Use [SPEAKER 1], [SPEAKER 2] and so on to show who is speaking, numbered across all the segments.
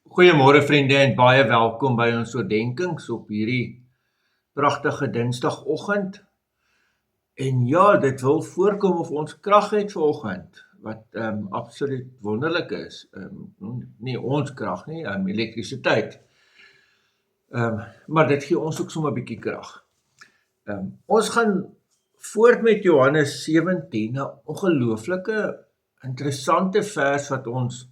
[SPEAKER 1] Goeiemôre vriende en baie welkom by ons oordenkings op hierdie pragtige Dinsdagoggend. En ja, dit wil voorkom of ons krag het vanoggend, wat absoluut wonderlik is. Nie ons krag nie, elektrisiteit. Maar dit gee ons ook sommer 'n bietjie krag. Ons gaan voort met Johannes 17, 'n ongelooflike interessante vers wat ons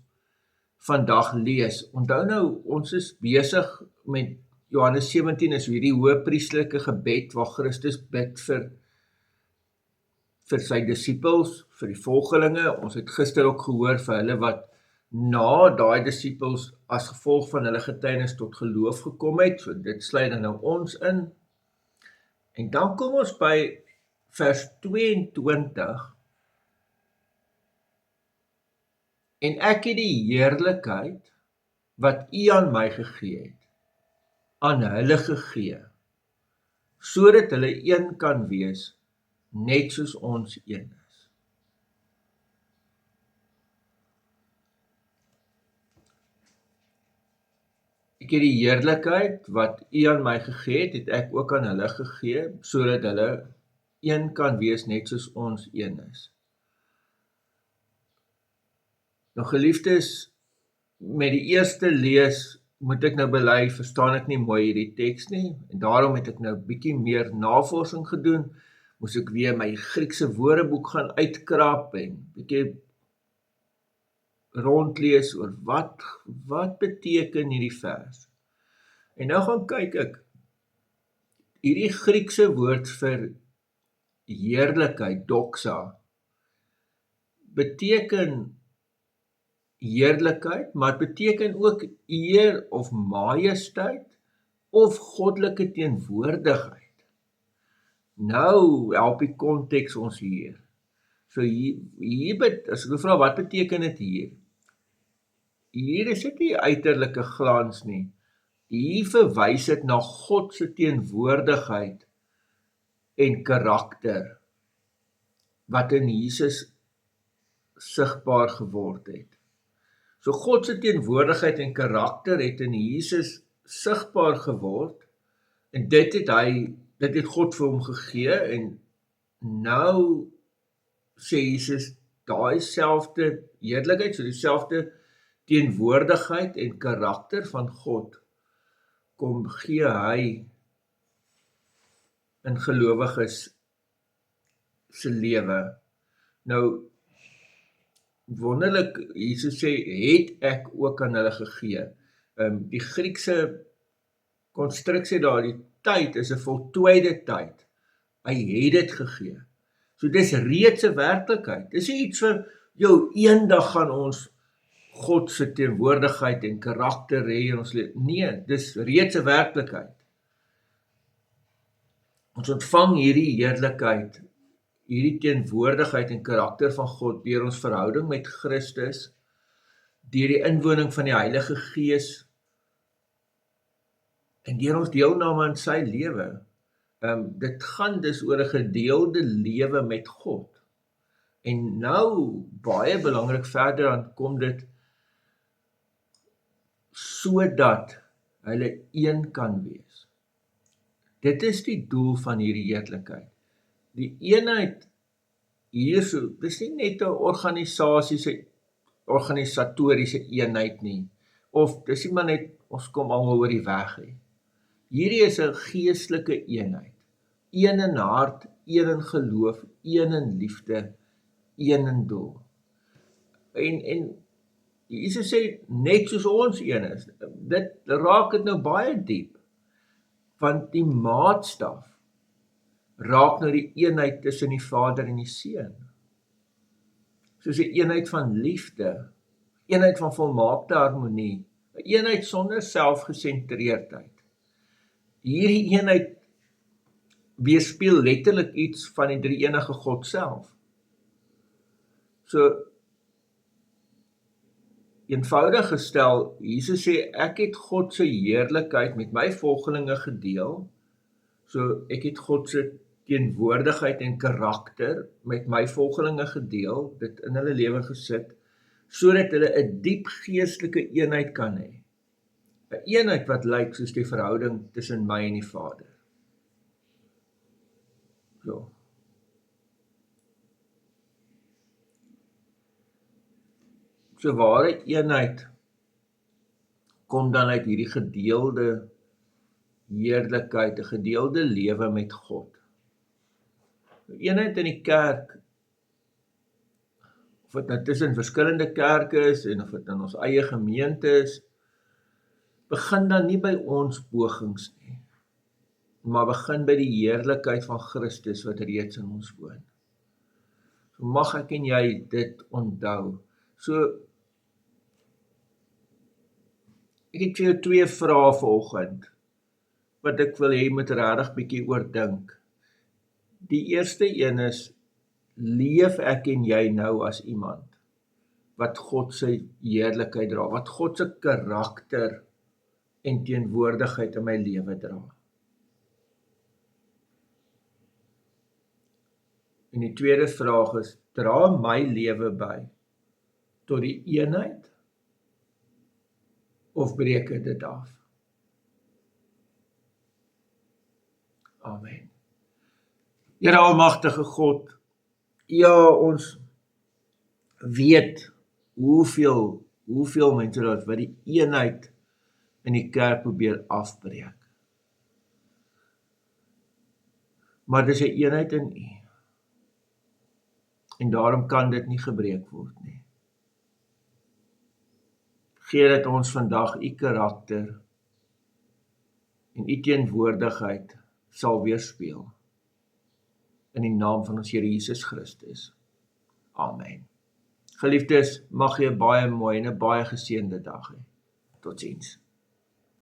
[SPEAKER 1] vandag lees. Onthou nou, ons is besig met Johannes 17 is hierdie hoëpriesterlike gebed waar Christus bid vir sy disippels, vir die volgelinge. Ons het gister ook gehoor vir hulle wat na daai disippels as gevolg van hulle getuienis tot geloof gekom het. So dit sluit dan nou ons in. En dan kom ons by vers 22. En ek het die heerlikheid wat U aan my gegee het, aan hulle gegee, sodat hulle een kan wees, net soos ons een is. Ek het die heerlikheid wat U aan my gegee het, het ek ook aan hulle gegee, sodat hulle een kan wees, net soos ons een is. Nou geliefdes, met die eerste lees moet ek nou bely, verstaan ek nie mooi hierdie teks nie, en daarom het ek nou bietjie meer navorsing gedoen, moes ek weer my Griekse woordeboek gaan uitkrap en bietjie rondlees oor wat beteken hierdie vers. En nou gaan kyk ek, hierdie Griekse woord vir heerlikheid, doxa, beteken heerlikheid, maar beteken ook eer of majesteit of goddelike teenwoordigheid. Nou help die konteks ons hier. So as ek vra, wat beteken dit hier? Hier is dit nie uiterlike glans nie. Hier verwys dit na God se teenwoordigheid en karakter wat in Jesus sigbaar geword het. So God se teenwoordigheid en karakter het in Jesus sigbaar geword en dit het God vir hom gegee en nou sê Jesus daai selfde heerlikheid, so dieselfde teenwoordigheid en karakter van God kom gee hy in gelowiges se lewe. Nou wonderlik, Jesus sê, het ek ook aan hulle gegee. Die Griekse konstruksie daar, die tyd is 'n voltooide tyd. Hy het dit gegee. So dis reeds 'n werklikheid. Dis nie iets vir jou, eendag gaan ons God se teenwoordigheid en karakter hê in ons lewe. Nee, dis reeds 'n werklikheid. Ons ontvang hierdie heerlikheid, hierdie teenwoordigheid en karakter van God deur ons verhouding met Christus, deur die inwoning van die Heilige Gees en deur ons deelname aan sy lewe. Dit gaan dus oor 'n gedeelde lewe met God. En nou, baie belangrik verder aan kom dit, sodat hulle een kan wees. Dit is die doel van hierdie heerlikheid. Die eenheid hierso, dis nie net 'n organisatoriese eenheid nie, of dis nie maar net, ons kom almal oor die weg nie. Hierdie is 'n geestelike eenheid, een in hart, een in geloof, een in liefde, een in doel. En Jesus sê, net soos ons een is, dit raak dit nou baie diep, want die maatstaf raak nou die eenheid tussen die Vader en die Seun. Soos 'n eenheid van liefde, eenheid van volmaakte harmonie, 'n eenheid sonder selfgesentreerdheid. Hierdie eenheid weerspieël letterlik iets van die drie-enige God self. So, eenvoudig gestel, Jesus sê, ek het God se heerlikheid met my volgelinge gedeel, so ek het God se teenwoordigheid en karakter met my volgelinge gedeel, dit in hulle lewe gesit, sodat hulle 'n diep geestelike eenheid kan hê. 'n eenheid wat lyk soos die verhouding tussen my en die Vader. So ware eenheid kom dan uit hierdie gedeelde heerlikheid, 'n gedeelde lewe met God. Eenheid in die kerk, of dit nou tussen verskillende kerke is, en of dit in ons eie gemeente is, begin dan nie by ons pogings nie, maar begin by die heerlikheid van Christus wat reeds in ons woon. So mag ek en jy dit onthou. So, ek het vir jou 2 vrae vanoggend, wat ek wil hê moet regtig bietjie oordink. Die eerste een is, leef ek en jy nou as iemand wat God se heerlikheid dra, wat God se karakter en teenwoordigheid in my lewe dra? En die tweede vraag is, dra my lewe by tot die eenheid of breek dit af? Amen. Here almagtige God, ja, ons weet hoeveel mense daar is wat die eenheid in die kerk probeer afbreek. Maar dis 'n eenheid in U. En daarom kan dit nie gebreek word nie. Gee dat ons vandag U karakter en U teenwoordigheid sal weerspieël. In die naam van ons Here Jesus Christus. Amen. Geliefdes, mag jy 'n baie mooi en 'n baie geseënde dag hê. Totsiens.